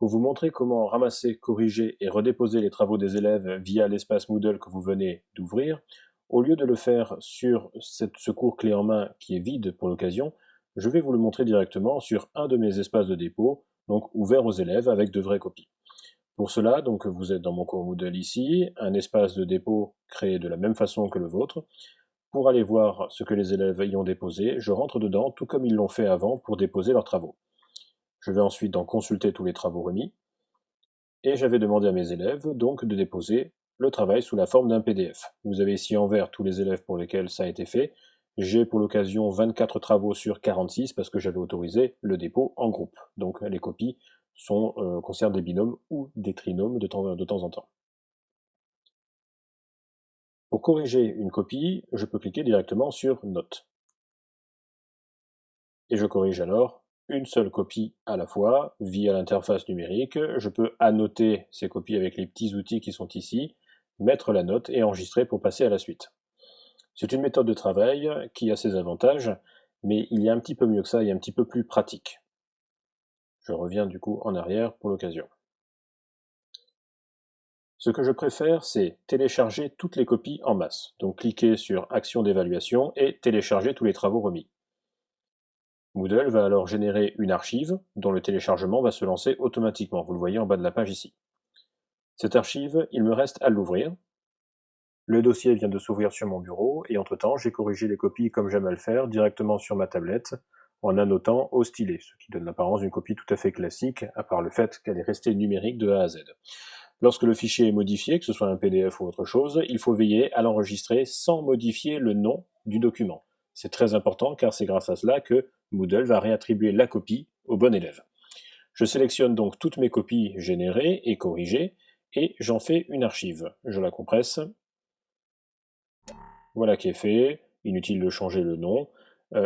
Pour vous montrer comment ramasser, corriger et redéposer les travaux des élèves via l'espace Moodle que vous venez d'ouvrir, au lieu de le faire sur ce cours clé en main qui est vide pour l'occasion, je vais vous le montrer directement sur un de mes espaces de dépôt, donc ouvert aux élèves avec de vraies copies. Pour cela, donc, vous êtes dans mon cours Moodle ici, un espace de dépôt créé de la même façon que le vôtre. Pour aller voir ce que les élèves y ont déposé, je rentre dedans tout comme ils l'ont fait avant pour déposer leurs travaux. Je vais ensuite consulter tous les travaux remis, et j'avais demandé à mes élèves donc de déposer le travail sous la forme d'un PDF. Vous avez ici en vert tous les élèves pour lesquels ça a été fait. J'ai pour l'occasion 24 travaux sur 46 parce que j'avais autorisé le dépôt en groupe. Donc les copies concernent des binômes ou des trinômes de temps en temps. Pour corriger une copie, je peux cliquer directement sur Notes. Et je corrige alors une seule copie à la fois via l'interface numérique. Je peux annoter ces copies avec les petits outils qui sont ici, mettre la note et enregistrer pour passer à la suite. C'est une méthode de travail qui a ses avantages, mais il y a un petit peu mieux que ça et un petit peu plus pratique. Je reviens du coup en arrière pour l'occasion. Ce que je préfère, c'est télécharger toutes les copies en masse. Donc cliquer sur Action d'évaluation et télécharger tous les travaux remis. Moodle va alors générer une archive dont le téléchargement va se lancer automatiquement. Vous le voyez en bas de la page ici. Cette archive, il me reste à l'ouvrir. Le dossier vient de s'ouvrir sur mon bureau et entre-temps, j'ai corrigé les copies comme j'aime à le faire directement sur ma tablette en annotant au stylet, ce qui donne l'apparence d'une copie tout à fait classique, à part le fait qu'elle est restée numérique de A à Z. Lorsque le fichier est modifié, que ce soit un PDF ou autre chose, il faut veiller à l'enregistrer sans modifier le nom du document. C'est très important car c'est grâce à cela que Moodle va réattribuer la copie au bon élève. Je sélectionne donc toutes mes copies générées et corrigées et j'en fais une archive. Je la compresse. Voilà qui est fait. Inutile de changer le nom.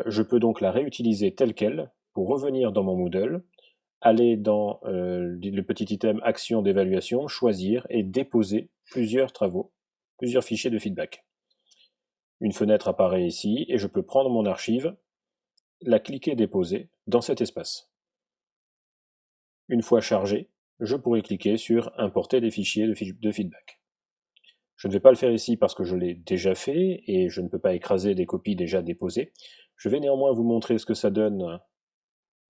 Je peux donc la réutiliser telle quelle pour revenir dans mon Moodle, aller dans le petit item Action d'évaluation, choisir et déposer plusieurs travaux, plusieurs fichiers de feedback. Une fenêtre apparaît ici et je peux prendre mon archive, la cliquer déposer dans cet espace. Une fois chargé, je pourrai cliquer sur Importer des fichiers de feedback. Je ne vais pas le faire ici parce que je l'ai déjà fait et je ne peux pas écraser des copies déjà déposées. Je vais néanmoins vous montrer ce que ça donne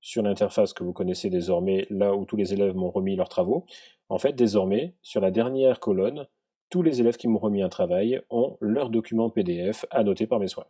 sur l'interface que vous connaissez désormais, là où tous les élèves m'ont remis leurs travaux. En fait, désormais, sur la dernière colonne, tous les élèves qui m'ont remis un travail ont leur document PDF annoté par mes soins.